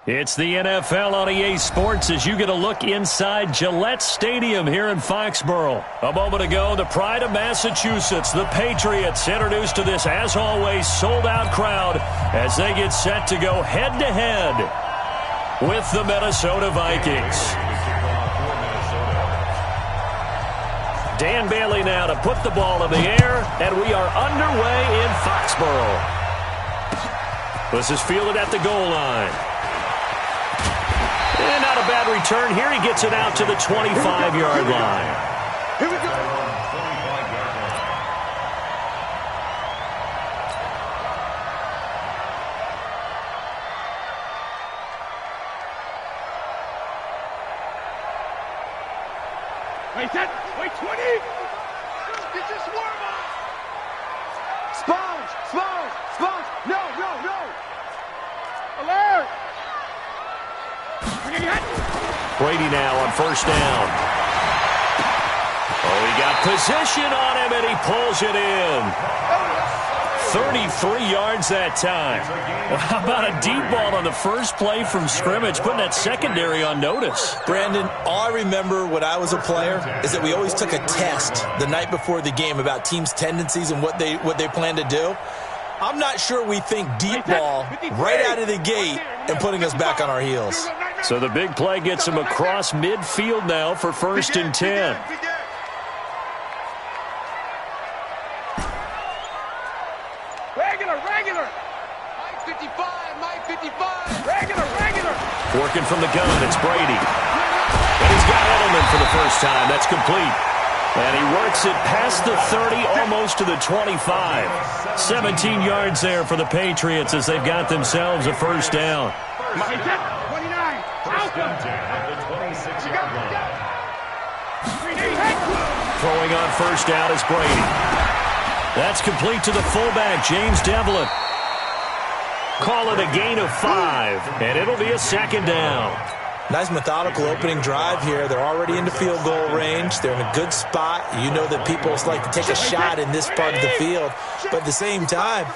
It's the NFL on EA Sports as you get a look inside Gillette Stadium here in Foxborough. A moment ago, the pride of Massachusetts, the Patriots, introduced to this, as always, sold-out crowd as they get set to go head-to-head with the Minnesota Vikings. Dan Bailey now to put the ball in the air, and we are underway in Foxborough. This is fielded at the goal line. And not a bad return here. He gets it out to the 25-yard line. Here we go. Wait, set. Wait, 20. Get your swarm on. Sponge, sponge, sponge. No, no, no. Alert. Brady now on first down. Oh, he got position on him, and he pulls it in. 33 yards that time. Well, how about a deep ball on the first play from scrimmage, putting that secondary on notice? Brandon, all I remember when I was a player is that we always took a test the night before the game about teams' tendencies and what they plan to do. I'm not sure we think deep ball right out of the gate and putting us back on our heels. So the big play gets him across midfield now for 1st and 10. Regular. Mike 55. Regular. Working from the gun, it's Brady. And he's got Edelman for the first time. That's complete. And he works it past the 30, almost to the 25. 17 yards there for the Patriots as they've got themselves a first down. 29. Throwing on first down is Brady. That's complete to the fullback, James Devlin. Call it a gain of 5, and it'll be a second down. Nice methodical opening drive here. They're already into field goal range. They're in a good spot. You know that people like to take a shot in this part of the field. But at the same time,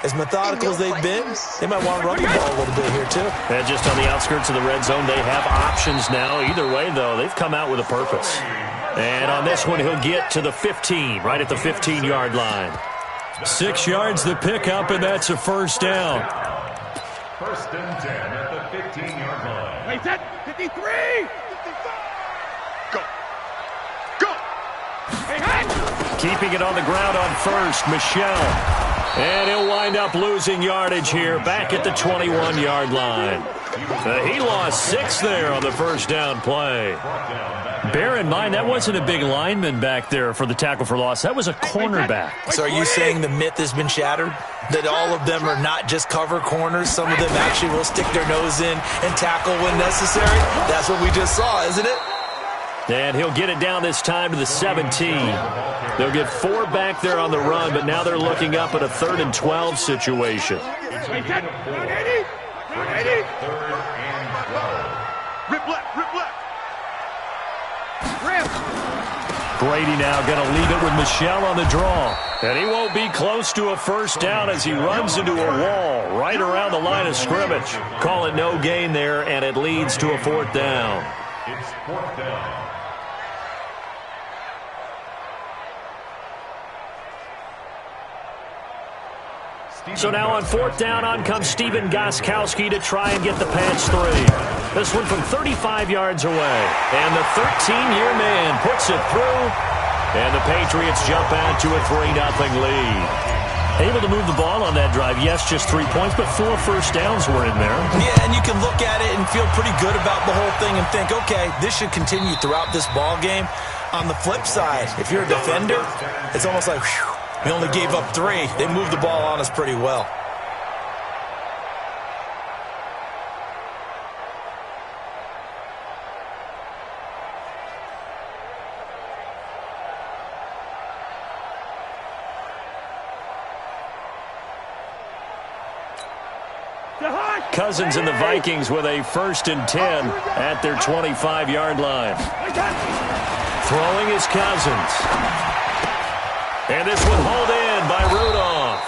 as methodical as they've been, they might want to run the ball a little bit here too. And just on the outskirts of the red zone, they have options now. Either way, though, they've come out with a purpose. And on this one, he'll get to the 15, right at the 15-yard line. 6 yards the pickup, and that's a first down. 1st and 10 at the 15-yard line. Wait, set. 53. Go. Hey. Keeping it on the ground on first, Michelle. And he'll wind up losing yardage here back at the 21-yard line. He lost 6 there on the first down play. Bear in mind, that wasn't a big lineman back there for the tackle for loss. That was a cornerback. So are you saying the myth has been shattered? That all of them are not just cover corners? Some of them actually will stick their nose in and tackle when necessary? That's what we just saw, isn't it? And he'll get it down this time to the 17. They'll get 4 back there on the run, but now they're looking up at a 3rd and 12 situation. Rip left. Brady now going to leave it with Michelle on the draw. And he won't be close to a first down as he runs into a wall right around the line of scrimmage. Call it no gain there, and it leads to a 4th down. It's 4th down. So now on 4th down, on comes Stephen Gostkowski to try and get the patch 3. This one from 35 yards away. And the 13-year man puts it through. And the Patriots jump out to a 3-0 lead. Able to move the ball on that drive. Yes, just 3 points, but 4 first downs were in there. Yeah, and you can look at it and feel pretty good about the whole thing and think, okay, this should continue throughout this ball game. On the flip side, if you're a defender, it's almost like, whew, we only gave up 3. They moved the ball on us pretty well. Cousins and the Vikings with a 1st and 10 at their 25-yard line. Throwing is Cousins. And this one hauled in by Rudolph.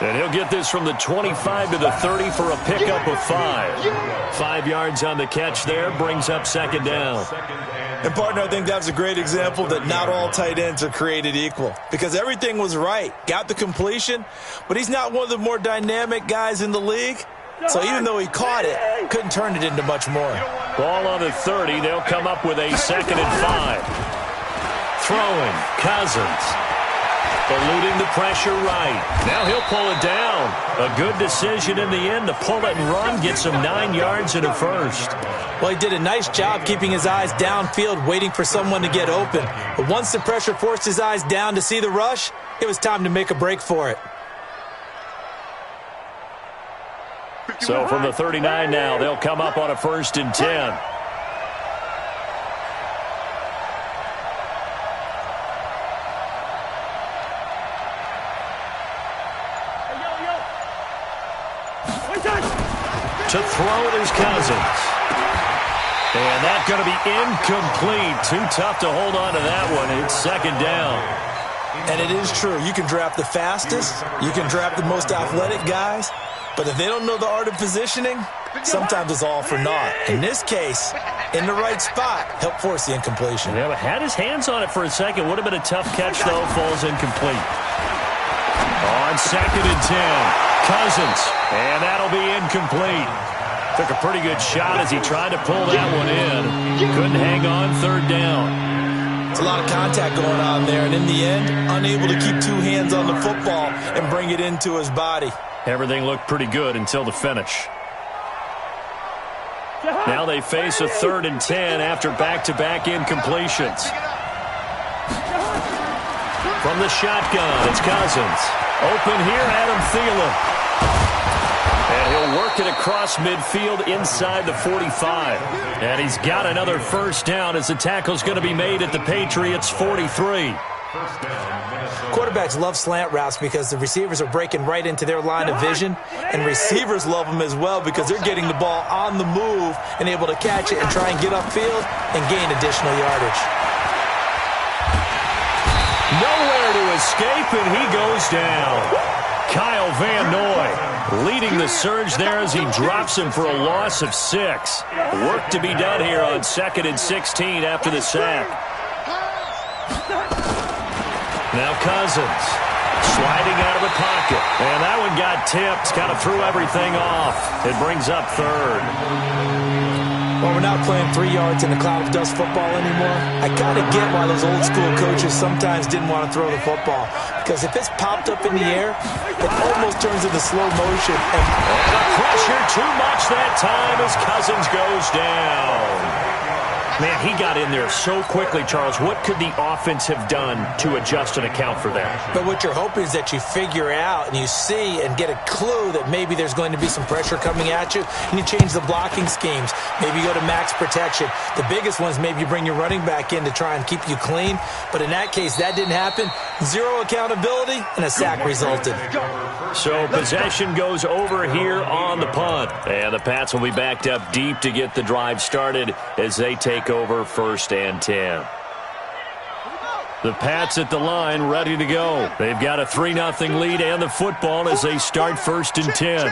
And he'll get this from the 25 to the 30 for a pickup of 5. 5 yards on the catch there, brings up second down. And, partner, I think that was a great example that not all tight ends are created equal, because everything was right. Got the completion, but he's not one of the more dynamic guys in the league. So even though he caught it, couldn't turn it into much more. Ball on the 30. They'll come up with a 2nd and 5. Throwing, Cousins. Eluding the pressure right. Now he'll pull it down. A good decision in the end to pull it and run. Gets him 9 yards and a first. Well, he did a nice job keeping his eyes downfield, waiting for someone to get open. But once the pressure forced his eyes down to see the rush, it was time to make a break for it. So from the 39 now, they'll come up on a 1st and 10. To throw it is Cousins. And that's going to be incomplete. Too tough to hold on to that one. It's 2nd down. And it is true. You can draft the fastest. You can draft the most athletic guys. But if they don't know the art of positioning, sometimes it's all for naught. In this case, in the right spot, helped force the incompletion. Yeah, but had his hands on it for a second. Would have been a tough catch, though. Falls incomplete. On 2nd and 10. Cousins, and that'll be incomplete. Took a pretty good shot as he tried to pull that one in. Couldn't hang on, 3rd down. It's a lot of contact going on there, and in the end, unable to keep 2 hands on the football and bring it into his body. Everything looked pretty good until the finish. Now they face a 3rd and 10 after back-to-back incompletions. From the shotgun, it's Cousins. Open here, Adam Thielen. And he'll work it across midfield inside the 45. And he's got another 1st down as the tackle's going to be made at the Patriots' 43. Quarterbacks love slant routes because the receivers are breaking right into their line of vision, and receivers love them as well because they're getting the ball on the move and able to catch it and try and get upfield and gain additional yardage. Nowhere to escape, and he goes down. Kyle Van Noy leading the surge there as he drops him for a loss of 6. Work to be done here on 2nd and 16 after the sack. Now Cousins sliding out of the pocket. And that one got tipped, kind of threw everything off. It brings up 3rd. Well, we're not playing 3 yards in a cloud of dust football anymore. I kind of get why those old school coaches sometimes didn't want to throw the football. Because if it's popped up in the air, it almost turns into slow motion. And the pressure too much that time as Cousins goes down. Man, he got in there so quickly, Charles. What could the offense have done to adjust and account for that? But what you're hoping is that you figure out and you see and get a clue that maybe there's going to be some pressure coming at you, and you change the blocking schemes. Maybe you go to max protection. The biggest ones, maybe you bring your running back in to try and keep you clean. But in that case, that didn't happen. 0 accountability, and a sack resulted. So possession goes over here on the punt. And the Pats will be backed up deep to get the drive started as they take over 1st and 10. The Pats at the line ready to go. They've got a 3-0 lead and the football as they start 1st and 10.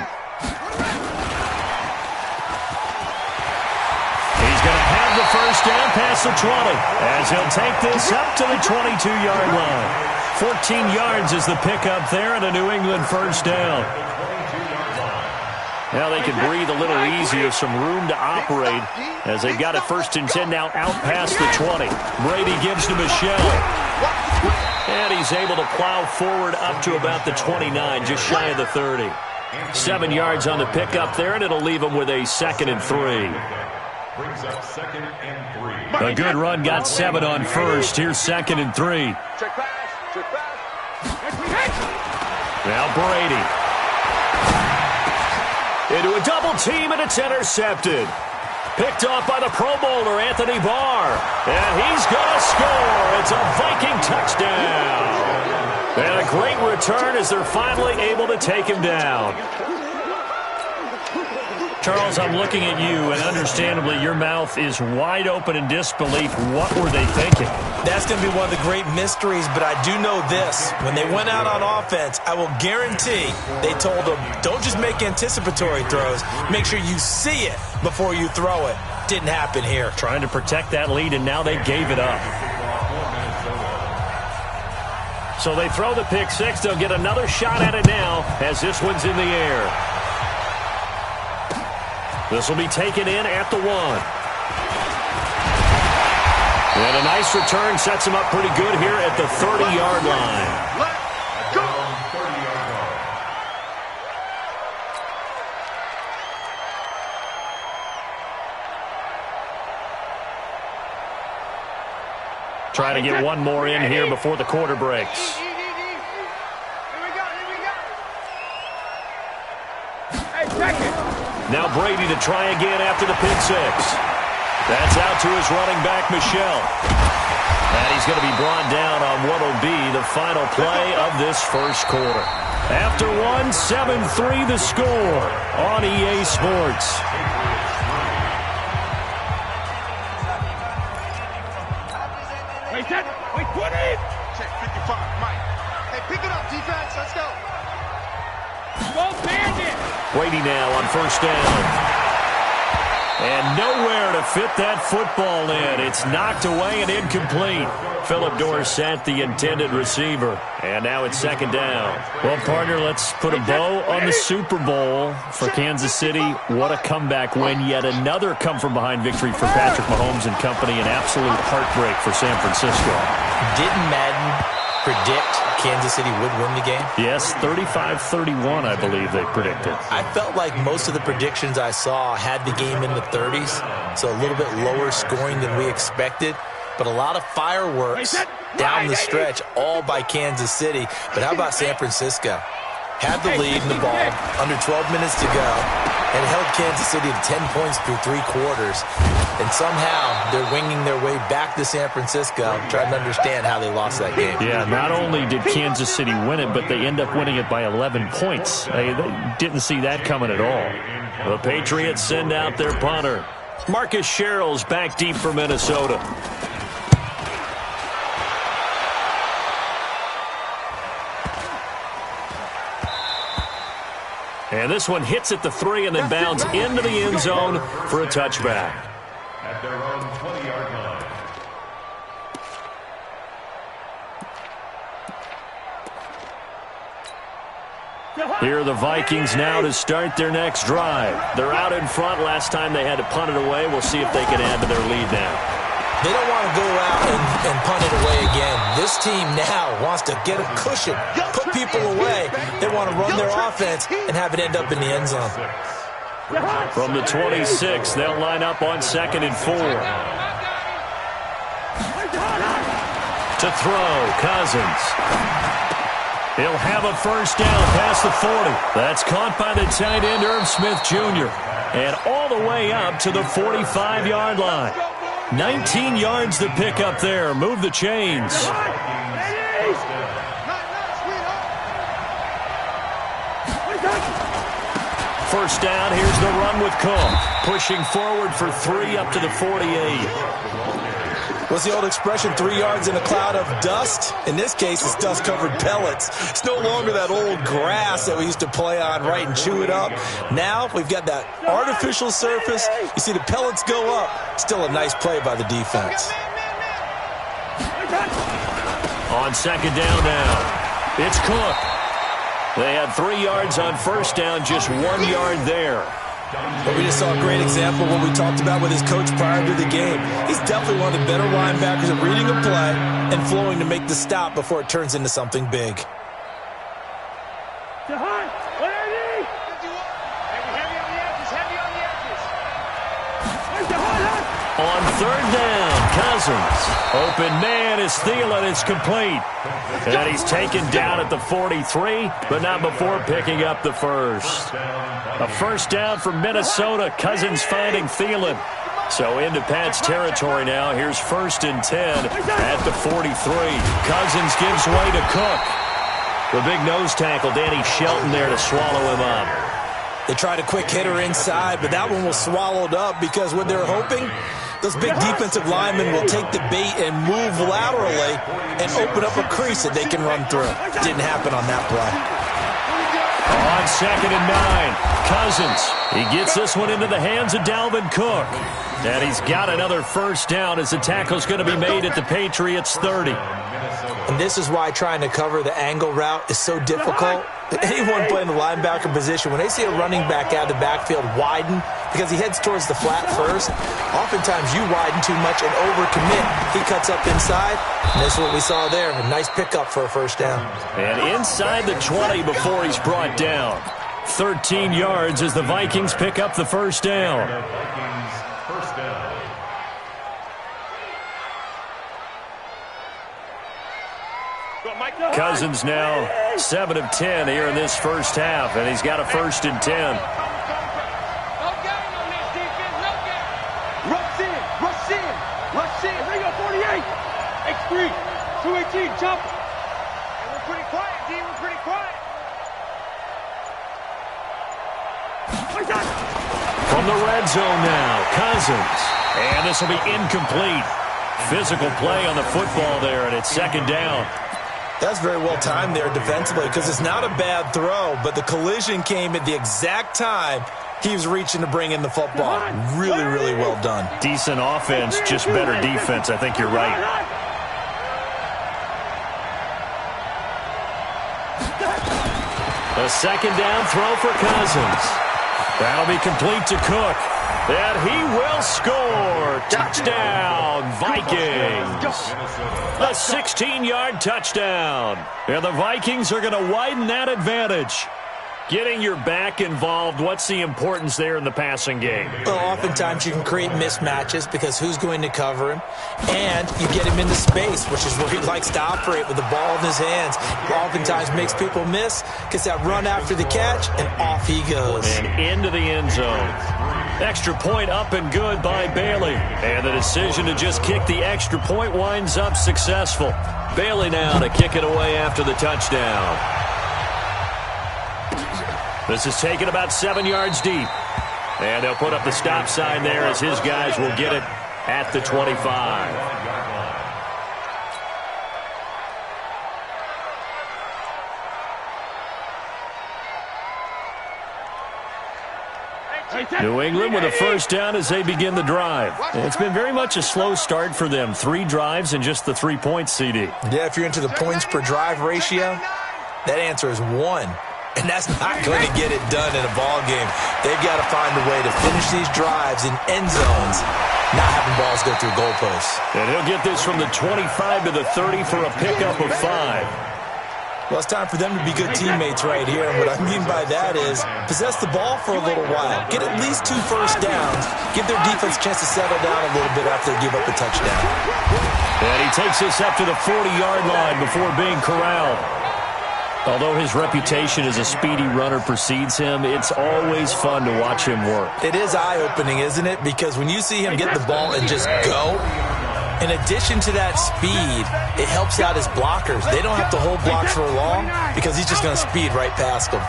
He's going to have the 1st down past the 20 as he'll take this up to the 22-yard line. 14 yards is the pickup there and a New England 1st down. Now they can breathe a little easier, some room to operate as they've got a 1st and 10 now out past the 20. Brady gives to Michelle. And he's able to plow forward up to about the 29, just shy of the 30. 7 yards on the pickup there, and it'll leave him with a 2nd and 3. Brings up 2nd and 3. A good run got 7 on 1st. Here's 2nd and 3. Check pass. Check pass. Now Brady. Into a double team, and it's intercepted. Picked off by the Pro Bowler, Anthony Barr. And he's going to score. It's a Viking touchdown. And a great return as they're finally able to take him down. Charles, I'm looking at you, and understandably, your mouth is wide open in disbelief. What were they thinking? That's going to be one of the great mysteries, but I do know this. When they went out on offense, I will guarantee they told them, don't just make anticipatory throws. Make sure you see it before you throw it. Didn't happen here. Trying to protect that lead, and now they gave it up. So they throw the pick six. They'll get another shot at it now as this one's in the air. This will be taken in at the 1. And a nice return sets him up pretty good here at the 30-yard line. Let's go. Trying to get one more in here before the quarter breaks. Here we go. Hey, second. Now Brady to try again after the pick six. That's out to his running back, Michel. And he's going to be brought down on what will be the final play of this first quarter. After one, 7-3 the score on EA Sports. Wait, set. Wait, 20. Check 55, Mike. Hey, pick it up, defense. Let's go. Go bandit. Brady now on first down. And nowhere to fit that football in. It's knocked away and incomplete. Phillip Dorsett, the intended receiver. And now it's second down. Well, partner, let's put a bow on the Super Bowl for Kansas City. What a comeback win. Yet another come-from-behind victory for Patrick Mahomes and company. An absolute heartbreak for San Francisco. Didn't Madden predict Kansas City would win the game? Yes, 35-31, I believe they predicted. I felt like most of the predictions I saw had the game in the 30s, so a little bit lower scoring than we expected. But a lot of fireworks down the stretch, all by Kansas City. But how about San Francisco? Had the lead in the ball, under 12 minutes to go, and held Kansas City to 10 points through 3 quarters. And somehow they're winging their way back to San Francisco, trying to understand how they lost that game. Yeah, not only did Kansas City win it, but they end up winning it by 11 points. They didn't see that coming at all. The Patriots send out their punter. Marcus Sherrill's back deep for Minnesota. And this one hits at the 3 and then bounds into the end zone for a touchback. At their own 20-yard line. Here are the Vikings now to start their next drive. They're out in front. Last time they had to punt it away. We'll see if they can add to their lead now. They don't want to go out and punt it away again. This team now wants to get a cushion, put people away. They want to run their offense and have it end up in the end zone. From the 26, they'll line up on 2nd and 4. To throw, Cousins. He'll have a first down past the 40. That's caught by the tight end, Irv Smith Jr. And all the way up to the 45-yard line. 19 yards to pick up there. Move the chains. First down, here's the run with Cook. Pushing forward for 3 up to the 48. What's the old expression, 3 yards in a cloud of dust? In this case, it's dust-covered pellets. It's no longer that old grass that we used to play on, right, and chew it up. Now we've got that artificial surface. You see the pellets go up. Still a nice play by the defense. On second down now, it's Cook. They had 3 yards on first down, just 1 yard there. But we just saw a great example of what we talked about with his coach prior to the game. He's definitely one of the better linebackers at reading a play and flowing to make the stop before it turns into something big. On third down, Cousins. Open man is Thielen. It's complete. And he's taken down at the 43, but not before picking up the first. A first down for Minnesota. Cousins finding Thielen. So into Pat's territory now. Here's 1st and 10 at the 43. Cousins gives way to Cook. The big nose tackle, Danny Shelton, there to swallow him up. They tried a quick hitter inside, but that one was swallowed up because what they're hoping, those big defensive linemen will take the bait and move laterally and open up a crease that they can run through. Didn't happen on that play. On 2nd and 9, Cousins. He gets this one into the hands of Dalvin Cook. And he's got another first down as the tackle's going to be made at the Patriots' 30. And this is why trying to cover the angle route is so difficult. Anyone playing the linebacker position, when they see a running back out of the backfield widen because he heads towards the flat first, oftentimes you widen too much and overcommit. He cuts up inside, and this is what we saw there. A nice pickup for a first down. And inside the 20 before he's brought down. 13 yards as the Vikings pick up the first down. Cousins now 7 of 10 here in this first half, and he's got a 1st and 10. No gain on this defense, no gain. Rush in, rush in, rush in. Bring up 48. X3, 218, jump. And we're pretty quiet, D. We're pretty quiet. From the red zone now, Cousins. And this will be incomplete. Physical play on the football there, and it's 2nd down. That's very well timed there defensively because it's not a bad throw, but the collision came at the exact time he was reaching to bring in the football. Really, really well done. Decent offense, just better defense. I think you're right. A 2nd down throw for Cousins. That'll be complete to Cook. And he will score. Touchdown, Vikings. A 16-yard touchdown. And the Vikings are going to widen that advantage. Getting your back involved, what's the importance there in the passing game? Well, oftentimes you can create mismatches because who's going to cover him? And you get him into space, which is where he likes to operate with the ball in his hands. Oftentimes makes people miss, gets that run after the catch, and off he goes. And into the end zone. Extra point up and good by Bailey. And the decision to just kick the extra point winds up successful. Bailey now to kick it away after the touchdown. This is taken about 7 yards deep. And they'll put up the stop sign there as his guys will get it at the 25. New England with a first down as they begin the drive. It's been very much a slow start for them. 3 drives and just the 3 points, CD. Yeah, if you're into the points per drive ratio, that answer is 1. And that's not going to get it done in a ball game. They've got to find a way to finish these drives in end zones, not having balls go through goalposts. And he'll get this from the 25 to the 30 for a pickup of 5. Well, it's time for them to be good teammates right here. And what I mean by that is possess the ball for a little while. Get at least 2 first downs. Give their defense a chance to settle down a little bit after they give up the touchdown. And he takes this up to the 40-yard line before being corralled. Although his reputation as a speedy runner precedes him, it's always fun to watch him work. It is eye-opening, isn't it? Because when you see him get the ball and just go, in addition to that speed, it helps out his blockers. They don't have to hold blocks for long because he's just going to speed right past them.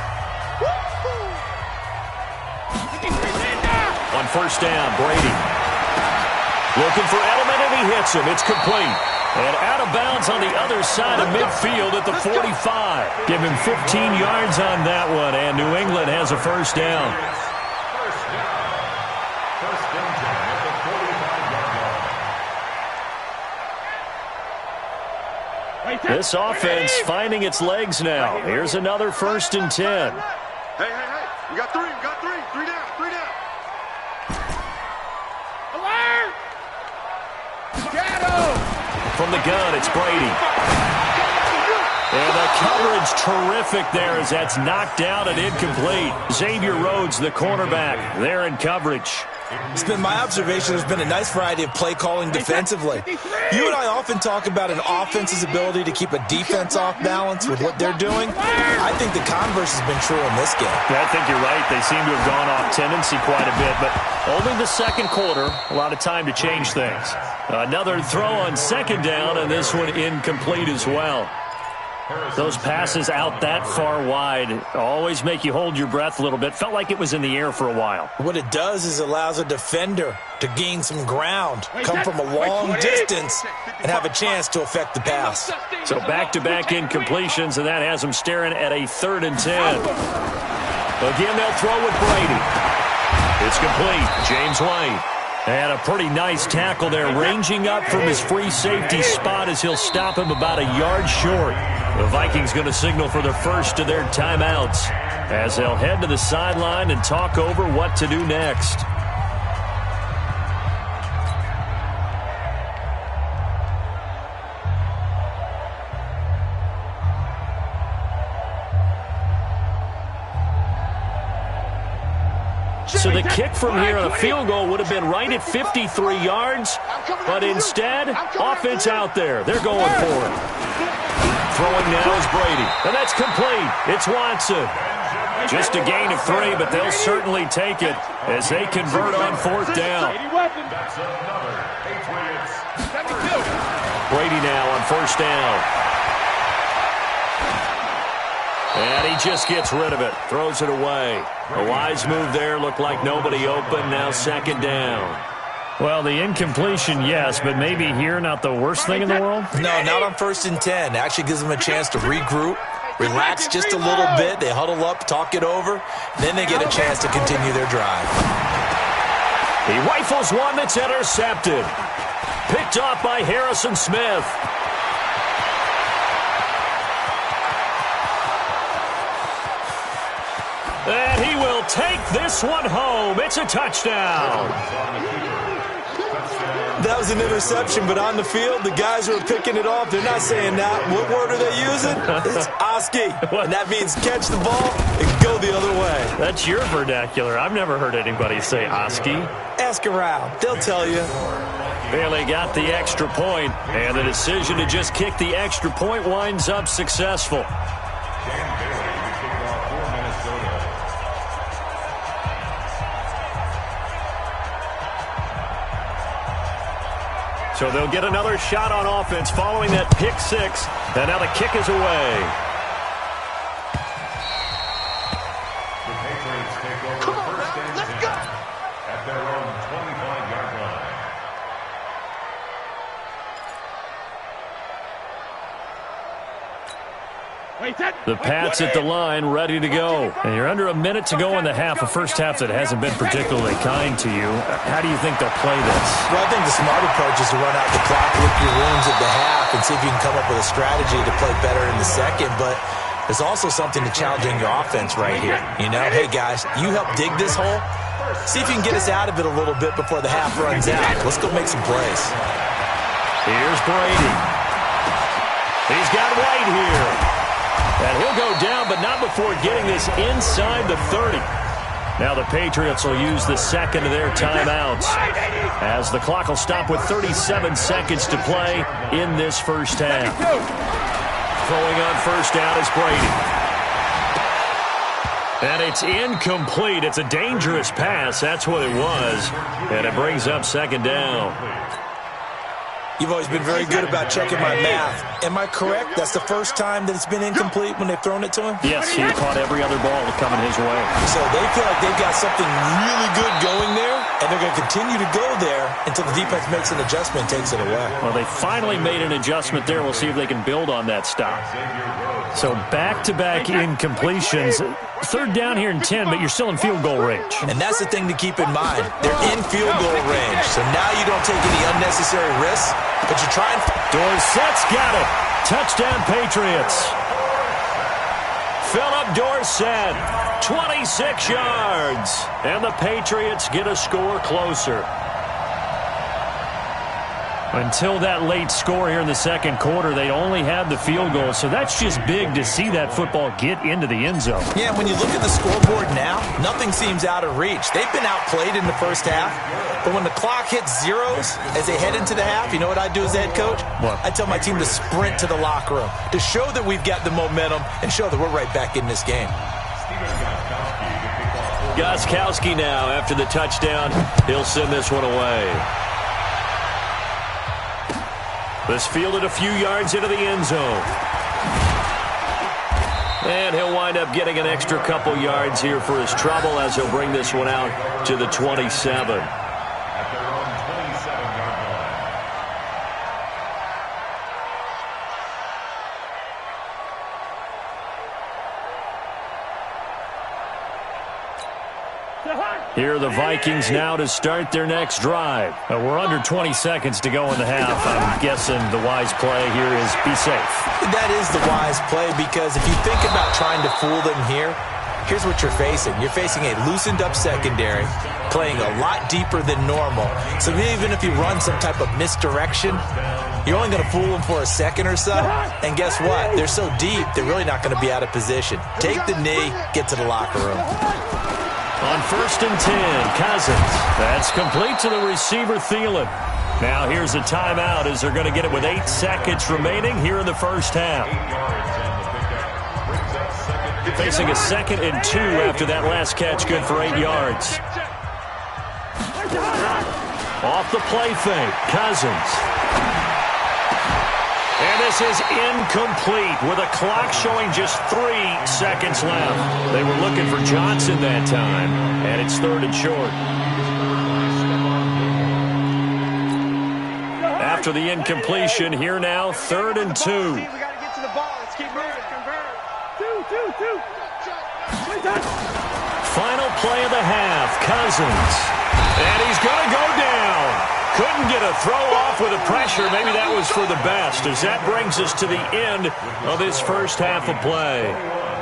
On first down, Brady. Looking for Edelman, and he hits him. It's complete. And out of bounds on the other side of midfield at the 45. Give him 15 yards on that one, and New England has a first down. First and 10 at the 45-yard line. This offense finding its legs now. Here's another first and 10. Hey. We got 3. We got 3. 3 down. 3 down. Alert! Shadow! From the gun, it's Brady. And the coverage terrific there as that's knocked down and incomplete. Xavier Rhodes, the cornerback, there in coverage. It's been my observation there's been a nice variety of play calling defensively. You and I often talk about an offense's ability to keep a defense off balance with what they're doing. I think the converse has been true in this game. I think you're right. They seem to have gone off tendency quite a bit, but only the second quarter, a lot of time to change things. Another throw on second down, and this one incomplete as well. Those passes out that far wide always make you hold your breath a little bit. Felt like it was in the air for a while. What it does is allows a defender to gain some ground, come from a long distance, and have a chance to affect the pass. So back-to-back incompletions, and that has them staring at a 3rd and 10. Again, they'll throw with Brady. It's complete. James White. And a pretty nice tackle there, ranging up from his free safety spot as he'll stop him about a yard short. The Vikings going to signal for the first of their timeouts as they'll head to the sideline and talk over what to do next. So the kick from here on a field goal would have been right at 53 yards, but instead, offense out there. They're going for it. Throwing now is Brady, and that's complete. It's Watson. Just a gain of 3, but they'll certainly take it as they convert on 4th down. Brady now on 1st down. And he just gets rid of it, throws it away. A wise move there, looked like nobody open, now 2nd down. Well, the incompletion, yes, but maybe here not the worst thing in the world? No, not on 1st and 10. Actually gives them a chance to regroup, relax just a little bit. They huddle up, talk it over, then they get a chance to continue their drive. He rifles one that's intercepted. Picked off by Harrison Smith. And he will take this one home. It's a touchdown. That was an interception, but on the field, the guys who are picking it off, they're not saying that. What word are they using? It's Oski. And that means catch the ball and go the other way. That's your vernacular. I've never heard anybody say Oski. Ask around. They'll tell you. Barely got the extra point, and the decision to just kick the extra point winds up successful. So they'll get another shot on offense following that pick 6. And now the kick is away. The Patriots take over 1st and 10 at their own 25-yard line. The Pats at the line, ready to go. And you're under a minute to go in the half, a first half that hasn't been particularly kind to you. How do you think they'll play this? Well, I think the smart approach is to run out the clock, lick your wounds at the half, and see if you can come up with a strategy to play better in the second. But there's also something to challenging your offense right here. You know, hey, guys, you help dig this hole. See if you can get us out of it a little bit before the half runs out. Let's go make some plays. Here's Brady. He's got White here. And he'll go down, but not before getting this inside the 30. Now the Patriots will use the second of their timeouts as the clock will stop with 37 seconds to play in this first half. Throwing on 1st down is Brady. And it's incomplete. It's a dangerous pass. That's what it was. And it brings up 2nd down. You've always been very good about checking my math. Am I correct? That's the first time that it's been incomplete when they've thrown it to him? Yes, he caught every other ball coming his way. So they feel like they've got something really good going there, and they're going to continue to go there until the defense makes an adjustment and takes it away. Well, they finally made an adjustment there. We'll see if they can build on that stop. So back-to-back incompletions. 3rd down here and 10, but you're still in field goal range. And that's the thing to keep in mind. They're in field goal range, so now you don't take any unnecessary risks, but you're trying. Dorsett's got it. Touchdown, Patriots. Philip Dorsett, 26 yards. And the Patriots get a score closer. Until that late score here in the second quarter, they only had the field goal, so that's just big to see that football get into the end zone. Yeah, when you look at the scoreboard now, nothing seems out of reach. They've been outplayed in the first half, but when the clock hits zeros as they head into the half, you know what I do as the head coach? What? I tell my team to sprint to the locker room to show that we've got the momentum and show that we're right back in this game. Gostkowski now after the touchdown. He'll send this one away. This fielded a few yards into the end zone. And he'll wind up getting an extra couple yards here for his trouble as he'll bring this one out to the 27. At their own 27-yard line. Here are the Vikings now to start their next drive. We're under 20 seconds to go in the half. I'm guessing the wise play here is be safe. That is the wise play, because if you think about trying to fool them here, here's what you're facing. You're facing a loosened up secondary, playing a lot deeper than normal. So even if you run some type of misdirection, you're only going to fool them for a second or so. And guess what? They're so deep, they're really not going to be out of position. Take the knee, get to the locker room. On 1st and 10, Cousins. That's complete to the receiver, Thielen. Now here's a timeout as they're going to get it with 8 seconds remaining here in the first half. 8 yards on the pickup. Brings up second. Facing a 2nd and 2 after that last catch, good for 8 yards. Off the play fake, Cousins. And this is incomplete with a clock showing just 3 seconds left. They were looking for Johnson that time, and it's 3rd and short. After the incompletion, here now, 3rd and 2. We got to get to the ball. Let's keep moving. Convert. Final play of the half, Cousins. And he's going to go down. Couldn't get a throw off with the pressure. Maybe that was for the best, as that brings us to the end of this first half of play.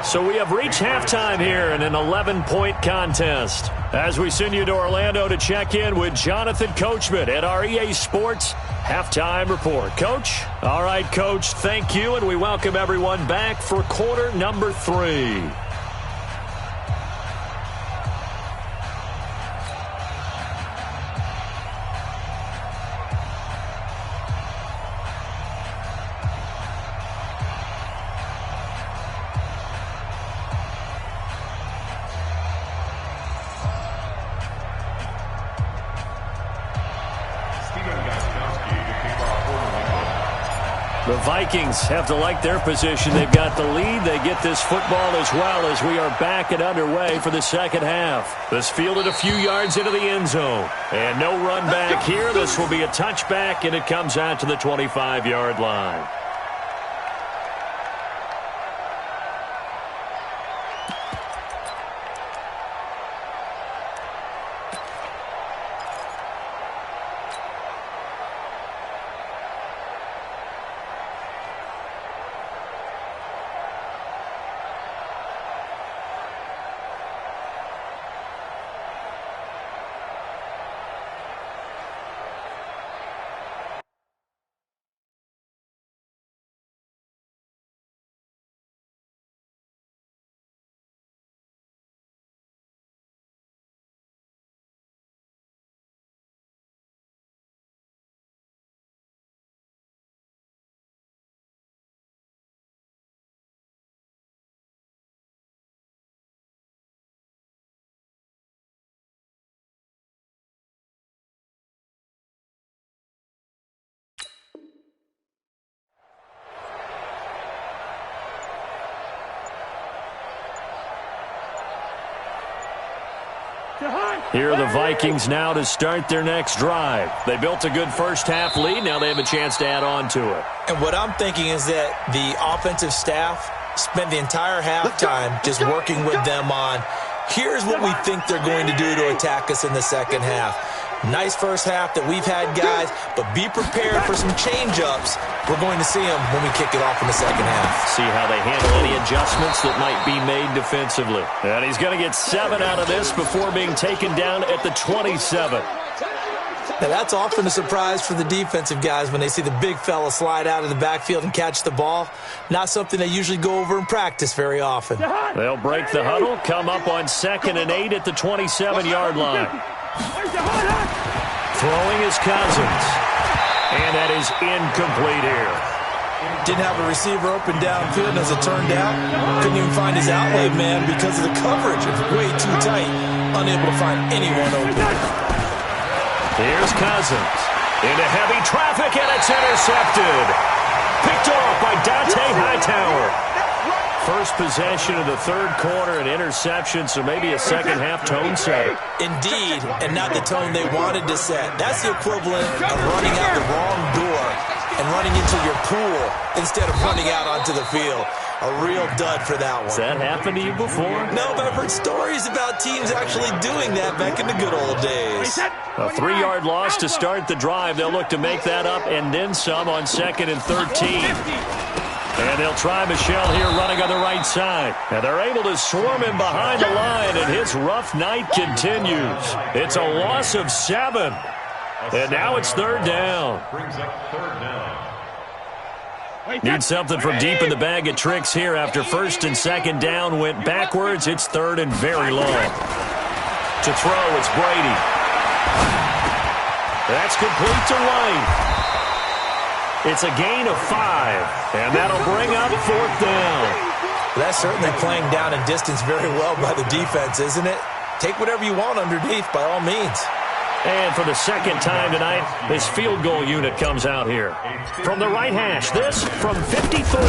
So we have reached halftime here in an 11-point contest. As we send you to Orlando to check in with Jonathan Coachman at our EA Sports Halftime Report. Coach? All right, Coach, thank you, and we welcome everyone back for quarter number 3. The Vikings have to like their position. They've got the lead. They get this football as well as we are back and underway for the second half. This fielded a few yards into the end zone. And no run back here. This will be a touchback, and it comes out to the 25-yard line. Here are the Vikings now to start their next drive. They built a good first half lead. Now they have a chance to add on to it. And what I'm thinking is that the offensive staff spent the entire halftime just working with them on, here's what we think they're going to do to attack us in the second half. Nice first half that we've had, guys, but be prepared for some change-ups. We're going to see them when we kick it off in the second half. See how they handle any adjustments that might be made defensively. And he's going to get 7 out of this before being taken down at the 27. Now, that's often a surprise for the defensive guys when they see the big fella slide out of the backfield and catch the ball. Not something they usually go over in practice very often. They'll break the huddle, come up on 2nd and 8 at the 27-yard line. Throwing is Cousins. And that is incomplete here. Didn't have a receiver open downfield, and as it turned out, couldn't even find his outlet man because of the coverage. It's way too tight. Unable to find anyone open. Here's Cousins. Into heavy traffic, and it's intercepted. Picked off by Dante Hightower. first possession of the third quarter, an interception, so maybe a second-half tone setter. Indeed, and not the tone they wanted to set. That's the equivalent of running out the wrong door and running into your pool instead of running out onto the field. A real dud for that one. Has that happened to you before? No, but I've heard stories about teams actually doing that back in the good old days. A 3-yard loss to start the drive. They'll look to make that up and then some on 2nd and 13. And they'll try Michelle here running on the right side. And they're able to swarm him behind the line, and his rough night continues. It's a loss of 7. And now it's 3rd down. Brings up 3rd down. Need something from deep in the bag of tricks here after 1st and 2nd down went backwards. It's 3rd and very long. To throw, it's Brady. That's complete to White. It's a gain of 5, and that'll bring up 4th down. That's certainly playing down in distance very well by the defense, isn't it? Take whatever you want underneath by all means. And for the second time tonight, this field goal unit comes out here. From the right hash, this from 53.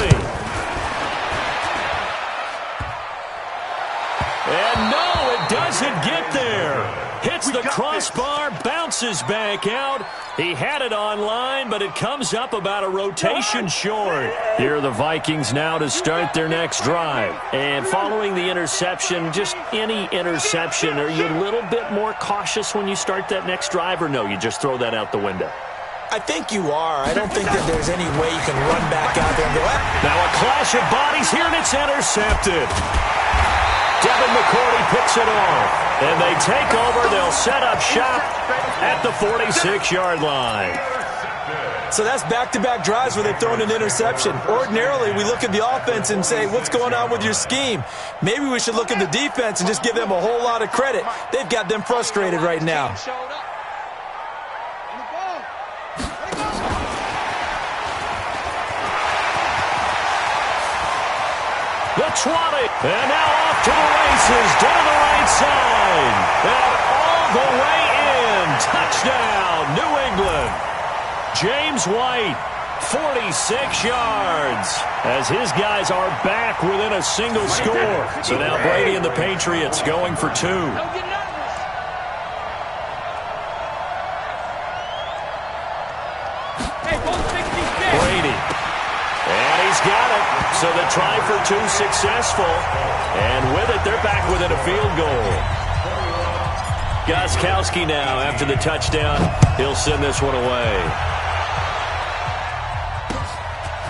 And no, it doesn't get there. Hits the crossbar, bounces back out. He had it online, but it comes up about a rotation short. Here are the Vikings now to start their next drive. And following the interception, just any interception, are you a little bit more cautious when you start that next drive, or no, you just throw that out the window? I think you are. I don't think that there's any way you can run back out there and go, Now a clash of bodies here, and it's intercepted. Devin McCourty picks it off. And they take over. They'll set up shop at the 46-yard line. So that's back-to-back drives where they've thrown an interception. Ordinarily, we look at the offense and say, what's going on with your scheme? Maybe we should look at the defense and just give them a whole lot of credit. They've got them frustrated right now. The 20, and now off to the races, down the right side, and all the way in. Touchdown, New England. James White, 46 yards, as his guys are back within a single score. So now Brady and the Patriots going for 2. Brady, and he's got it. So the try for 2 successful. And with it, they're back within a field goal. Gostkowski now, after the touchdown, he'll send this one away.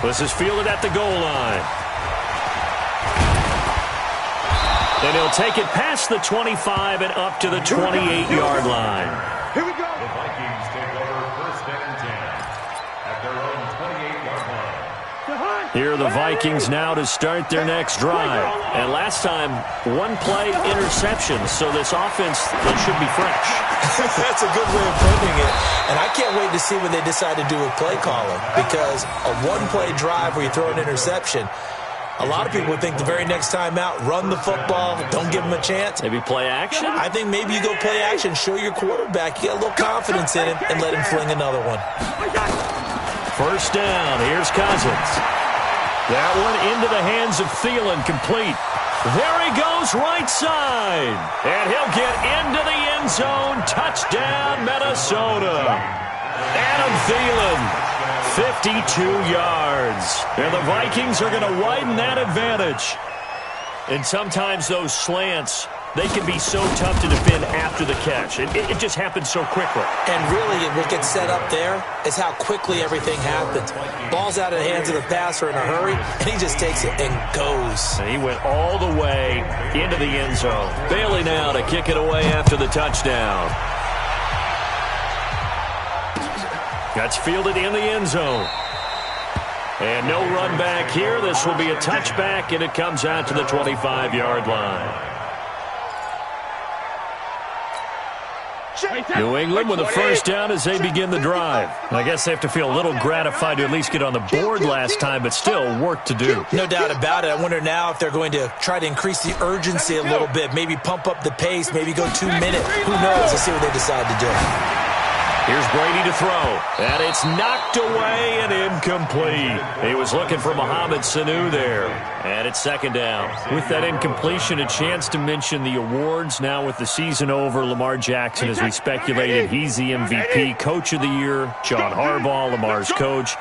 This is fielded at the goal line. And he'll take it past the 25 and up to the 28-yard line. Here we go. The Vikings take over 1st and 10 at their own 28-yard line. Here are the Vikings now to start their next drive. And last time, 1-play interception. So this offense, they should be fresh. That's a good way of putting it. And I can't wait to see what they decide to do with play calling. Because a 1-play drive where you throw an interception, a lot of people would think the very next time out, run the football, don't give them a chance. Maybe play action? I think maybe you go play action, show your quarterback, you get a little confidence in him, and let him fling another one. 1st down, here's Cousins. That one into the hands of Thielen, complete. There he goes, right side. And he'll get into the end zone. Touchdown, Minnesota. Adam Thielen, 52 yards. And the Vikings are going to widen that advantage. And sometimes those slants, they can be so tough to defend after the catch. It just happens so quickly. And really, what gets set up there is how quickly everything happens. Ball's out of the hands of the passer in a hurry, and he just takes it and goes. And he went all the way into the end zone. Bailey now to kick it away after the touchdown. That's fielded in the end zone. And no run back here. This will be a touchback, and it comes out to the 25-yard line. New England with a 1st down as they begin the drive. I guess they have to feel a little gratified to at least get on the board last time, but still work to do. No doubt about it. I wonder now if they're going to try to increase the urgency a little bit, maybe pump up the pace, maybe go 2 minutes. Who knows? Let's see what they decide to do. Here's Brady to throw, and it's knocked away and incomplete. He was looking for Mohamed Sanu there, and it's second down. With that incompletion, a chance to mention the awards. Now with the season over, Lamar Jackson, as we speculated, he's the MVP, Coach of the Year. John Harbaugh, Lamar's coach.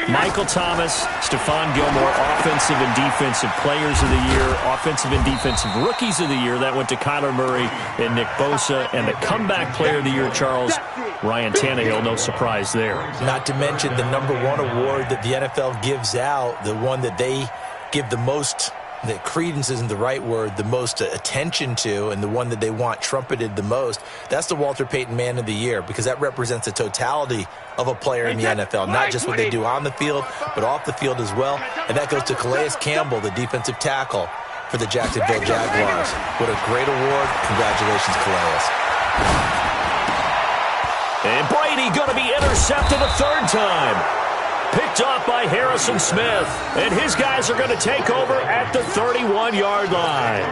Michael Thomas, Stephon Gilmore, Offensive and Defensive Players of the Year, Offensive and Defensive Rookies of the Year. That went to Kyler Murray and Nick Bosa, and the Comeback Player of the Year, Charles, Ryan Tannehill, no surprise there. Not to mention the #1 award that the NFL gives out, the one that they give the most, that credence isn't the right word, the most attention to, and the one that they want trumpeted the most. That's the Walter Payton Man of the Year, because that represents the totality of a player in the NFL, not just what they do on the field, but off the field as well. And that goes to Calais Campbell, the defensive tackle for the Jacksonville Jaguars. What a great award. Congratulations, Calais. And Brady going to be intercepted a third time. Picked off by Harrison Smith. And his guys are going to take over at the 31-yard line.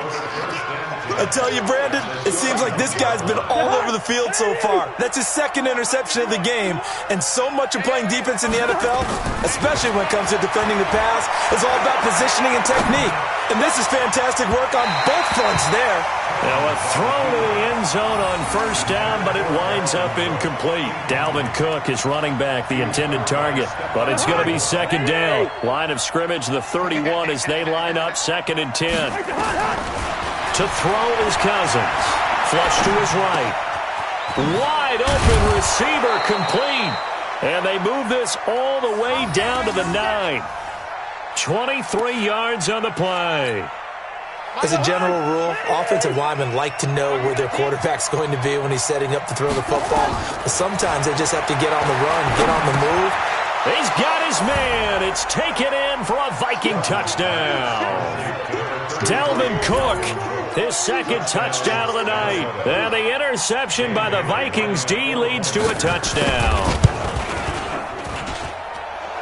I tell you, Brandon, it seems like this guy's been all over the field so far. That's his second interception of the game. And so much of playing defense in the NFL, especially when it comes to defending the pass, is all about positioning and technique. And this is fantastic work on both fronts there. Now a throw to the end zone on first down, but it winds up incomplete. Dalvin Cook is running back, the intended target, but it's going to be second down. Line of scrimmage, the 31, as they line up second and 10. To throw is Cousins. Flush to his right. Wide open receiver, complete. And they move this all the way down to the 9. 23 yards on the play. As a general rule, offensive linemen like to know where their quarterback's going to be when he's setting up to throw the football. But sometimes they just have to get on the run, get on the move. He's got his man. It's taken in for a Viking touchdown. Dalvin Cook, his second touchdown of the night. And the interception by the Vikings D leads to a touchdown.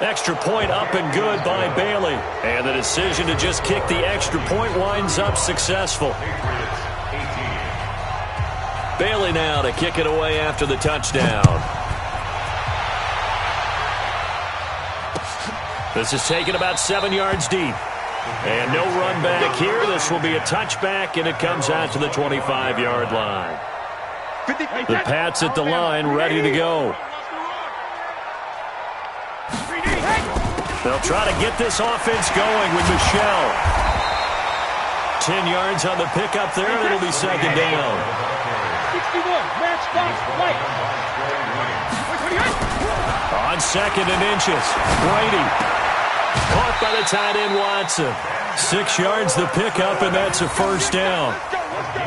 Extra point up and good by Bailey. And the decision to just kick the extra point winds up successful. Bailey now to kick it away after the touchdown. This is taken about 7 yards deep. And no run back here. This will be a touchback, and it comes out to the 25-yard line. The Pats at the line, ready to go. They'll try to get this offense going with Michelle. 10 yards on the pickup there, and it'll be second down. 61, match box, right. On second and inches, Brady. Caught by the tight end, Watson. 6 yards the pickup, and that's a first down.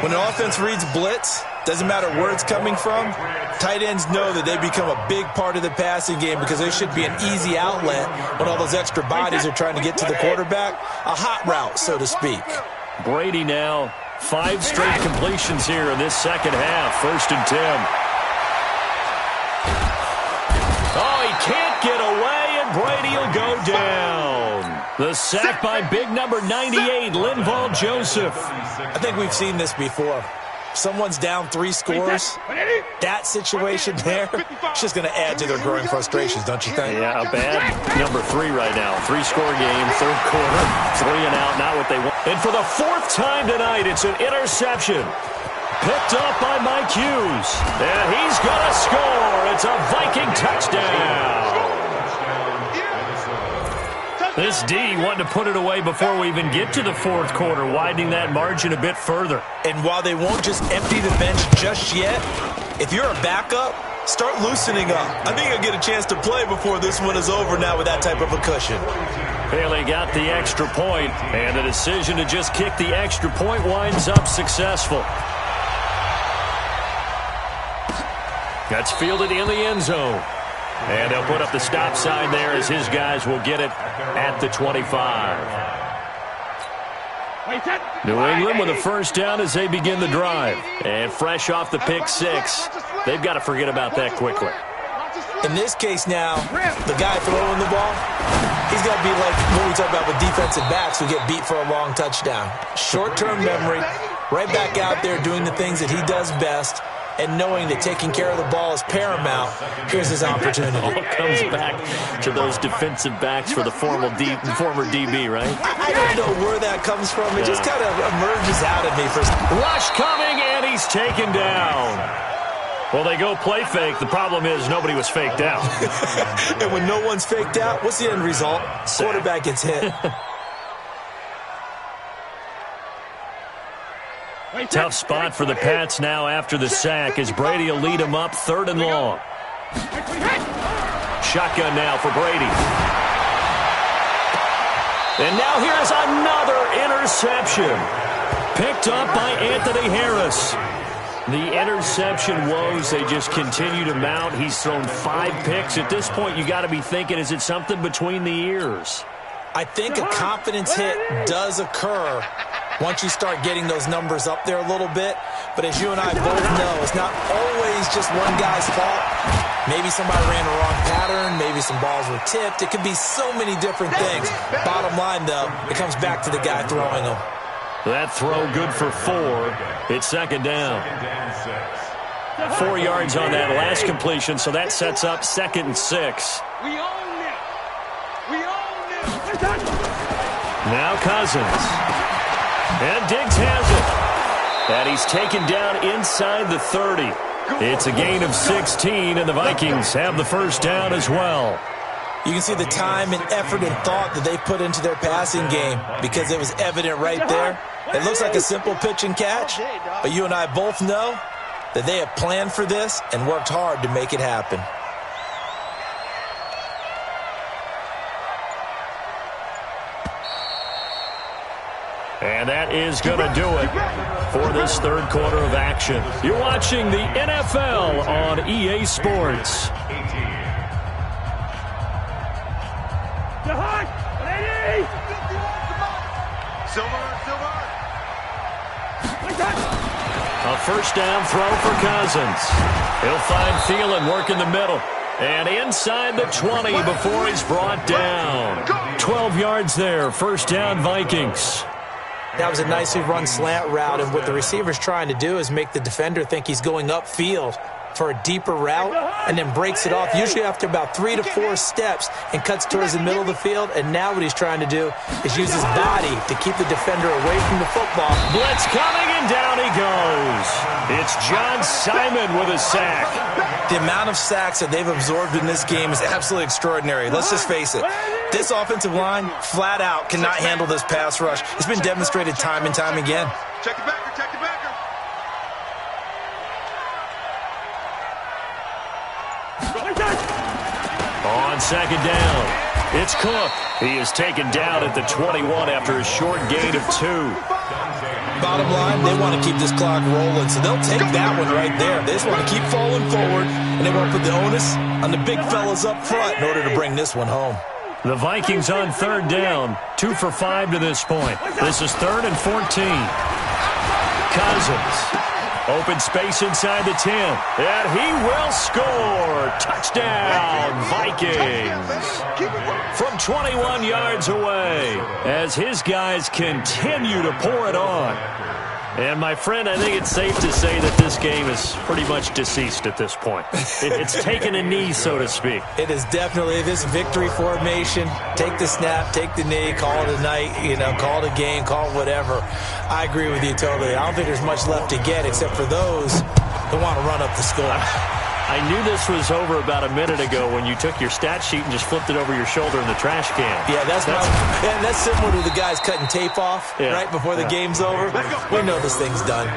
When an offense reads blitz, doesn't matter where it's coming from, tight ends know that they become a big part of the passing game because there should be an easy outlet when all those extra bodies are trying to get to the quarterback. A hot route, so to speak. Brady now, 5 straight completions here in this second half. First and 10. Oh, he can't get away, and Brady will go down. The sack by big number 98, Linval Joseph. I think we've seen this before. Someone's down 3 scores. That situation there, it's just going to add to their growing frustrations, don't you think? Yeah, a bad number 3 right now. 3-score game, third quarter, 3 and out, not what they want. And for the 4th time tonight, it's an interception. Picked up by Mike Hughes. And he's going to score. It's a Viking touchdown. This D wanted to put it away before we even get to the 4th quarter, widening that margin a bit further. And while they won't just empty the bench just yet, if you're a backup, start loosening up. I think you'll get a chance to play before this one is over now with that type of a cushion. Bailey got the extra point, and the decision to just kick the extra point winds up successful. That's fielded in the end zone. And they'll put up the stop sign there as his guys will get it at the 25. New England with a first down as they begin the drive. And fresh off the pick 6, they've got to forget about that quickly. In this case now, the guy throwing the ball, he's got to be like what we talk about with defensive backs who get beat for a long touchdown. Short-term memory, right back out there doing the things that he does best. and knowing that taking care of the ball is paramount, here's his opportunity. All comes back to those defensive backs for the former DB, right? I don't know where that comes from. It just kind of emerges out of me. Rush coming, and he's taken down. Well, they go play fake. The problem is nobody was faked out. And when no one's faked out, what's the end result? Quarterback gets hit. Tough spot for the Pats now after the sack as Brady will lead them up 3rd and long. Shotgun now for Brady. And now here's another interception. Picked up by Anthony Harris. The interception woes, they just continue to mount. He's thrown 5 picks. At this point, you got to be thinking, is it something between the ears? I think a confidence hit does occur once you start getting those numbers up there a little bit. But as you and I both know, it's not always just one guy's fault. Maybe somebody ran the wrong pattern. Maybe some balls were tipped. It could be so many different things. Bottom line, though, it comes back to the guy throwing them. That throw good for 4. It's 2nd down. 4 yards on that last completion, so that sets up 2nd and 6. We own this. We own this. Now Cousins. And Diggs has it. And he's taken down inside the 30. It's a gain of 16, and the Vikings have the 1st down as well. You can see the time and effort and thought that they put into their passing game because it was evident right there. It looks like a simple pitch and catch, but you and I both know that they have planned for this and worked hard to make it happen. And that is going to do it for this 3rd quarter of action. You're watching the NFL on EA Sports. A 1st down throw for Cousins. He'll find Thielen working the middle. And inside the 20 before he's brought down. 12 yards there, 1st down Vikings. That was a nicely run slant route, and what the receiver's trying to do is make the defender think he's going upfield for a deeper route and then breaks it off, usually after about 3 to 4 steps, and cuts towards the middle of the field. And now what he's trying to do is use his body to keep the defender away from the football. Blitz coming, and down he goes. It's John Simon with a sack. The amount of sacks that they've absorbed in this game is absolutely extraordinary. Let's just face it. This offensive line, flat out, cannot handle this pass rush. It's been demonstrated time and time again. Check the backer, check the backer. On 2nd down, it's Cook. He is taken down at the 21 after a short gain of 2. Bottom line, they want to keep this clock rolling, so they'll take that one right there. They just want to keep falling forward, and they want to put the onus on the big fellas up front in order to bring this one home. The Vikings on 3rd down, 2 for 5 to this point. This is 3rd and 14. Cousins. Open space inside the 10. And he will score. Touchdown, Vikings. From 21 yards away as his guys continue to pour it on. And, my friend, I think it's safe to say that this game is pretty much deceased at this point. It's taken a knee, so to speak. It is definitely this victory formation. Take the snap, take the knee, call it a night, call it a game, call it whatever. I agree with you totally. I don't think there's much left to get except for those who want to run up the score. I knew this was over about a minute ago when you took your stat sheet and just flipped it over your shoulder in the trash can. Yeah, that's similar to the guys cutting tape off right before the game's over. We know this thing's done.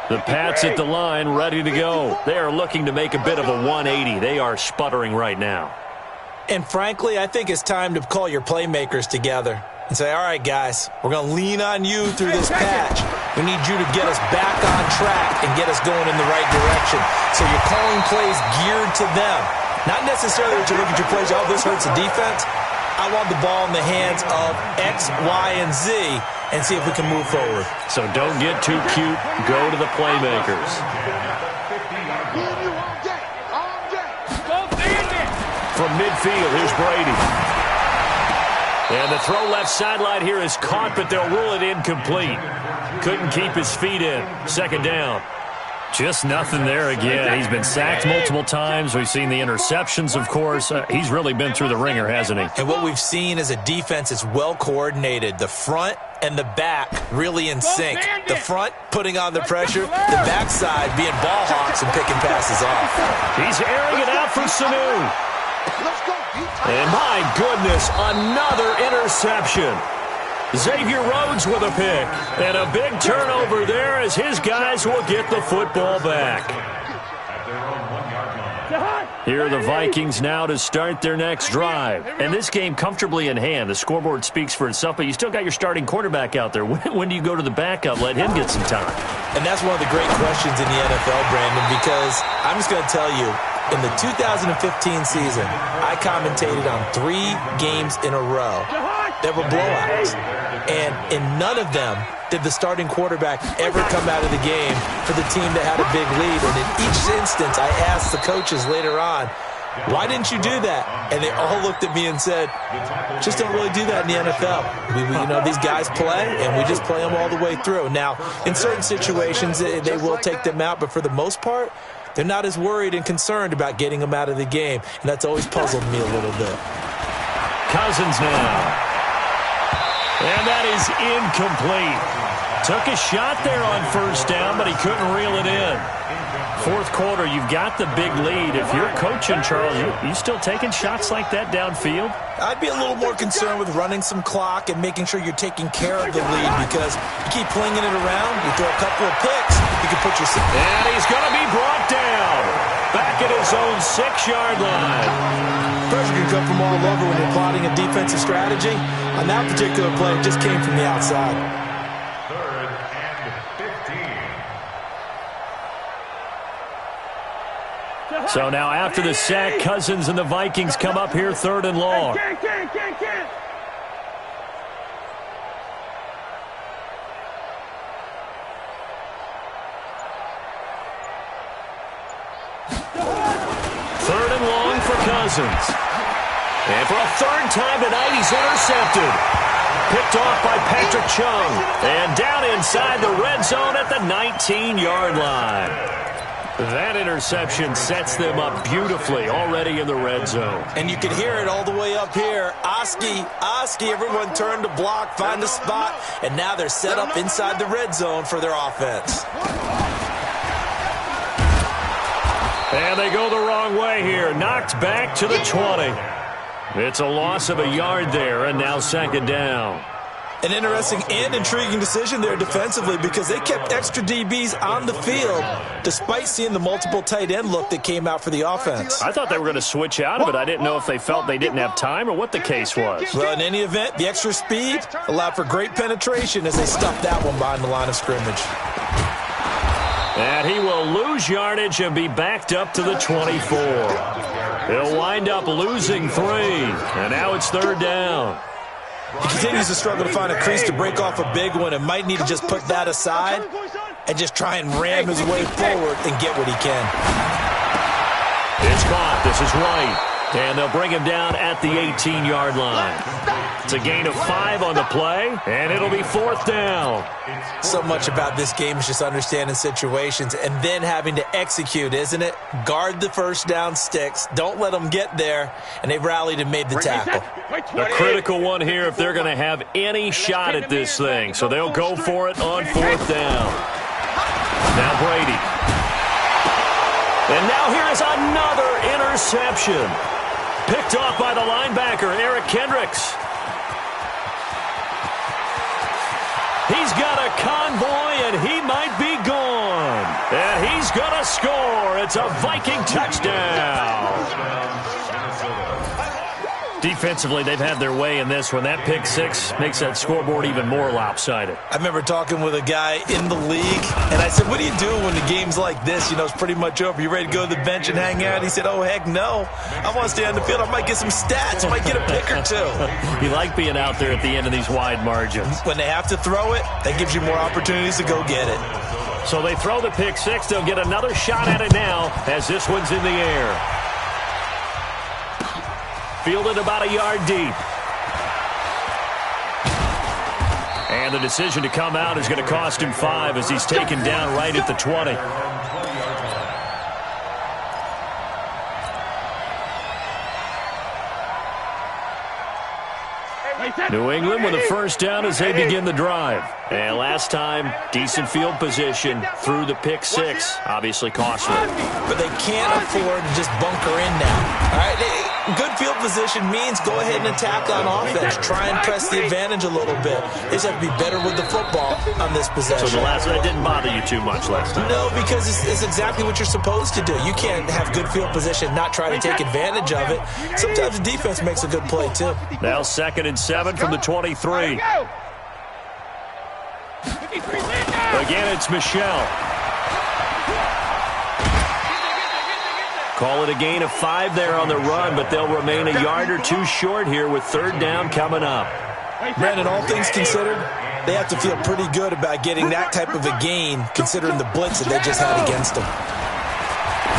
The Pats at the line, ready to go. They are looking to make a bit of a 180. They are sputtering right now. And frankly, I think it's time to call your playmakers together and say, all right, guys, we're going to lean on you through this patch. We need you to get us back on track and get us going in the right direction. So you're calling plays geared to them. Not necessarily that you look at your plays, oh, this hurts the defense. I want the ball in the hands of X, Y, and Z and see if we can move forward. So don't get too cute. Go to the playmakers. From midfield. Here's Brady. And the throw left sideline here is caught, but they'll rule it incomplete. Couldn't keep his feet in. Second down. Just nothing there again. He's been sacked multiple times. We've seen the interceptions, of course. He's really been through the ringer, hasn't he? And what we've seen is a defense that's well coordinated. The front and the back really in sync. The front putting on the pressure, the backside being ball hawks and picking passes off. He's airing it out for Sanu. And my goodness, another interception. Xavier Rhodes with a pick. And a big turnover there as his guys will get the football back. Here are the Vikings now to start their next drive. And this game comfortably in hand. The scoreboard speaks for itself, but you still got your starting quarterback out there. When do you go to the backup? Let him get some time. And that's one of the great questions in the NFL, Brandon, because I'm just going to tell you, in the 2015 season, I commentated on 3 games in a row that were blowouts. And in none of them did the starting quarterback ever come out of the game for the team that had a big lead. And in each instance, I asked the coaches later on, why didn't you do that? And they all looked at me and said, just don't really do that in the NFL. These guys play, and we just play them all the way through. Now, in certain situations, they will take them out, but for the most part, they're not as worried and concerned about getting them out of the game. And that's always puzzled me a little bit. Cousins now. And that is incomplete. Took a shot there on first down, but he couldn't reel it in. Fourth quarter, you've got the big lead. If you're coaching, Charles, you still taking shots like that downfield? I'd be a little more concerned with running some clock and making sure you're taking care of the lead, because you keep flinging it around, you throw a couple of picks, you can put yourself... And he's going to be brought down. Back at his own 6-yard line. Pressure can come from all over when you're plotting a defensive strategy. On that particular play, it just came from the outside. Third and 15. So now after the sack, Cousins and the Vikings come up here 3rd and long. Third and long for Cousins. And for a 3rd time tonight, he's intercepted. Picked off by Patrick Chung. And down inside the red zone at the 19-yard line. That interception sets them up beautifully already in the red zone. And you can hear it all the way up here. Oski, everyone turned to block, find a spot, and now they're set up inside the red zone for their offense. And they go the wrong way here. Knocked back to the 20. It's a loss of a yard there, and now 2nd down. An interesting and intriguing decision there defensively, because they kept extra DBs on the field despite seeing the multiple tight end look that came out for the offense. I thought they were going to switch out of it. I didn't know if they felt they didn't have time or what the case was. Well, in any event, the extra speed allowed for great penetration as they stuffed that one behind the line of scrimmage. And he will lose yardage and be backed up to the 24. He'll wind up losing 3. And now it's 3rd down. He continues to struggle to find a crease to break off a big one, and might need to just put that aside and just try and ram his way forward and get what he can. It's caught. This is White. And they'll bring him down at the 18-yard line. It's a gain of 5 on the play, and it'll be 4th down. So much about this game is just understanding situations and then having to execute, isn't it? Guard the first down sticks. Don't let them get there, and they've rallied and made the tackle. A critical one here if they're going to have any shot at this thing. So they'll go for it on 4th down. Now Brady. And now here is another interception. Picked off by the linebacker, Eric Kendricks. He's got a convoy, and he might be gone. And he's going to score. It's a Viking touchdown. Defensively, they've had their way in this one. That pick 6 makes that scoreboard even more lopsided. I remember talking with a guy in the league, and I said, what do you do when the game's like this? It's pretty much over. You ready to go to the bench and hang out? He said, oh, heck no. I want to stay on the field. I might get some stats. I might get a pick or 2. You like being out there at the end of these wide margins. When they have to throw it, that gives you more opportunities to go get it. So they throw the pick 6. They'll get another shot at it now as this one's in the air. Fielded about a yard deep. And the decision to come out is going to cost him 5 as he's taken down right at the 20. New England with a first down as they begin the drive. And last time, decent field position through the pick 6. Obviously costly. But they can't afford to just bunker in now. All right, good field position means go ahead and attack on offense. Try and press the advantage a little bit. They just have to be better with the football on this possession. So that didn't bother you too much last time? No, because it's exactly what you're supposed to do. You can't have good field position, not try to take advantage of it. Sometimes the defense makes a good play, too. Now 2nd and 7 from the 23. Again, it's Michelle. Call it a gain of 5 there on the run, but they'll remain a yard or 2 short here with 3rd down coming up. Brandon, all things considered, they have to feel pretty good about getting that type of a gain, considering the blitz that they just had against them.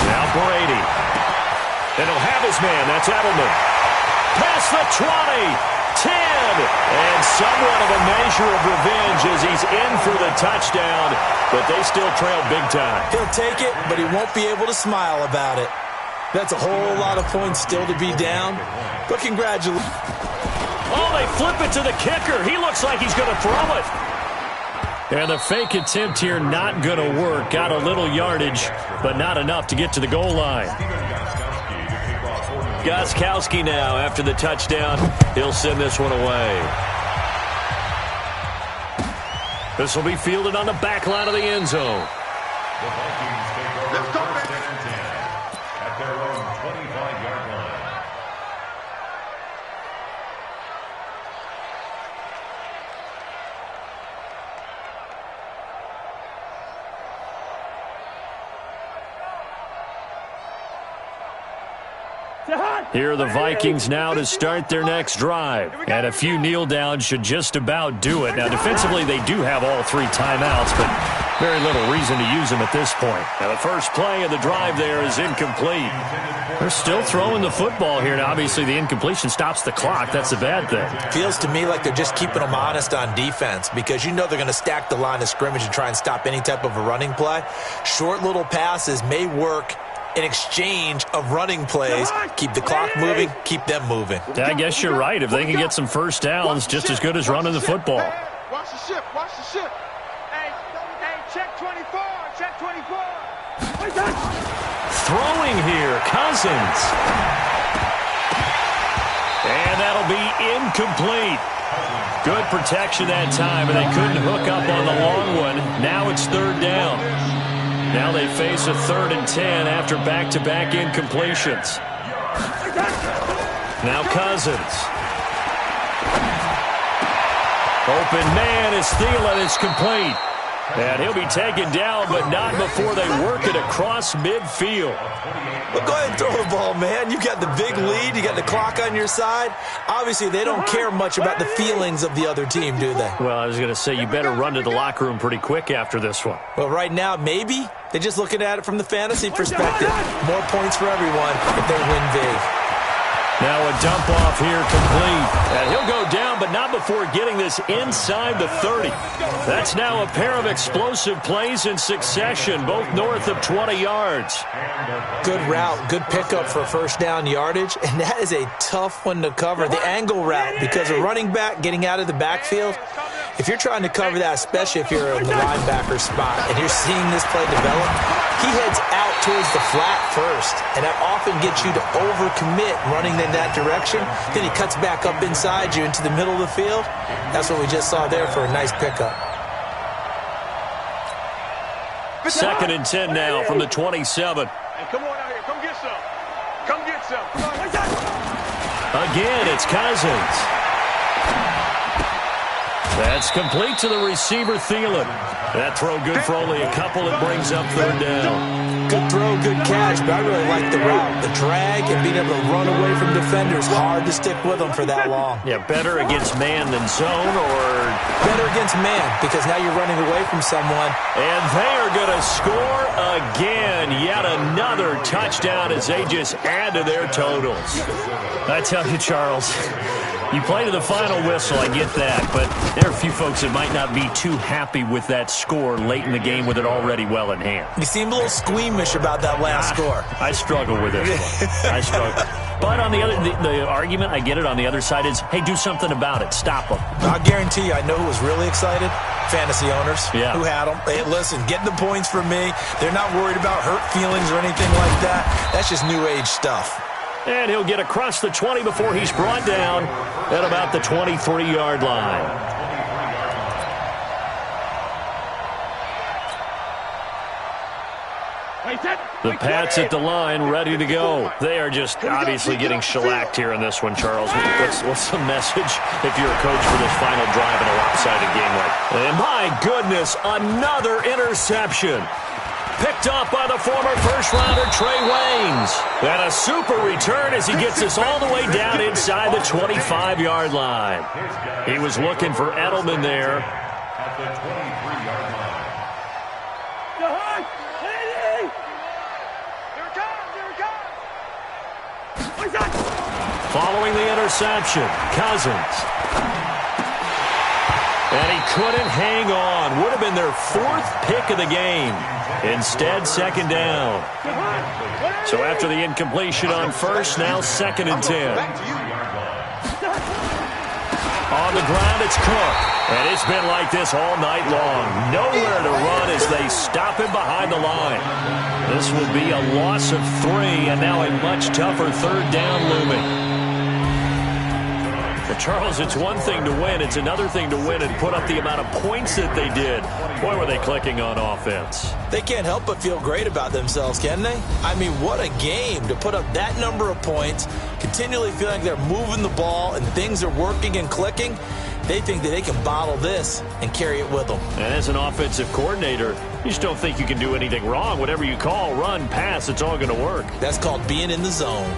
Now Brady. And he'll have his man. That's Edelman. Past the 20. 10, and somewhat of a measure of revenge as he's in for the touchdown, but they still trail big time. He'll take it, but he won't be able to smile about it. That's a whole lot of points still to be down, but congratulations. Oh, they flip it to the kicker. He looks like he's going to throw it. And the fake attempt here not going to work. Got a little yardage, but not enough to get to the goal line. Gostkowski now, after the touchdown, he'll send this one away. This will be fielded on the back line of the end zone. The Vikings take over first and 10 at their own 25-yard line. Here are the Vikings now to start their next drive. And a few kneel downs should just about do it. Now, defensively, they do have all 3 timeouts, but very little reason to use them at this point. Now, the first play of the drive there is incomplete. They're still throwing the football here. Now, obviously, the incompletion stops the clock. That's a bad thing. Feels to me like they're just keeping them honest on defense because you know they're going to stack the line of scrimmage and try and stop any type of a running play. Short little passes may work in exchange of running plays. Keep the clock moving, keep them moving. Yeah, I guess you're right. If they can get some first downs, just as good as running the football. Watch the ship, watch the ship. Hey, check 24, check 24. Throwing here, Cousins. And that'll be incomplete. Good protection that time, and they couldn't hook up on the long one. Now it's 3rd down. Now they face a 3rd and 10 after back-to-back incompletions. Now Cousins. Open man is Thielen. It's complete. And he'll be taken down, but not before they work it across midfield. Well, go ahead and throw the ball, man. You got the big lead. You got the clock on your side. Obviously, they don't care much about the feelings of the other team, do they? Well, I was going to say, you better run to the locker room pretty quick after this one. Well, right now, maybe. They're just looking at it from the fantasy perspective. More points for everyone if they win big. Now a dump off here complete. And he'll go down, but not before getting this inside the 30. That's now a pair of explosive plays in succession, both north of 20 yards. Good route, good pickup for first down yardage, and that is a tough one to cover. The angle route, because a running back getting out of the backfield, if you're trying to cover that, especially if you're in the linebacker spot and you're seeing this play develop, he heads out towards the flat first, and that often gets you to overcommit running in that direction. Then he cuts back up inside you into the middle of the field. That's what we just saw there for a nice pickup. 2nd and 10 now from the 27. Hey, come on out here. Come get some. Come get some. Again, it's Cousins. That's complete to the receiver, Thielen. That throw good for only a couple. It brings up 3rd down. Good throw, good catch, but I really like the route. The drag and being able to run away from defenders, hard to stick with them for that long. Yeah, better against man than zone, or better against man, because now you're running away from someone. And they are going to score again. Yet another touchdown as they just add to their totals. I tell you, Charles, you play to the final whistle, I get that, but there are a few folks that might not be too happy with that score late in the game with it already well in hand. You seem a little squeamish about that last score. I struggle with this one. I struggle. But on the other, the argument, I get it, on the other side is, hey, do something about it. Stop them. I guarantee you, I know who was really excited. Fantasy owners who had them. Hey, listen, get the points from me. They're not worried about hurt feelings or anything like that. That's just new age stuff. And he'll get across the 20 before he's brought down at about the 23-yard line. The Pats at the line, ready to go. They are just obviously getting shellacked here in this one, Charles. What's the message if you're a coach for this final drive in a lopsided game like that? And my goodness, another interception. Picked up by the former first-rounder Trey Waynes. And a super return as he gets us all the way down inside the 25-yard line. He was looking for Edelman there. At the 23-yard line. Following the interception, Cousins. And he couldn't hang on. Would have been their fourth pick of the game. Instead, second down. So after the incompletion on first, now 2nd and 10. On the ground, it's Cook. And it's been like this all night long. Nowhere to run as they stop him behind the line. This will be a loss of 3, and now a much tougher 3rd down looming. For Charles, it's one thing to win. It's another thing to win and put up the amount of points that they did. Boy, were they clicking on offense. They can't help but feel great about themselves, can they? I mean, what a game to put up that number of points, continually feeling like they're moving the ball and things are working and clicking. They think that they can bottle this and carry it with them. And as an offensive coordinator, you just don't think you can do anything wrong. Whatever you call, run, pass, it's all going to work. That's called being in the zone.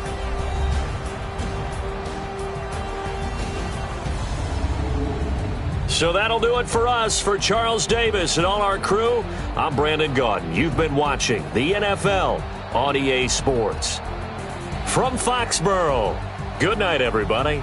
So that'll do it for us. For Charles Davis and all our crew, I'm Brandon Gaudin. You've been watching the NFL on EA Sports. From Foxborough, good night, everybody.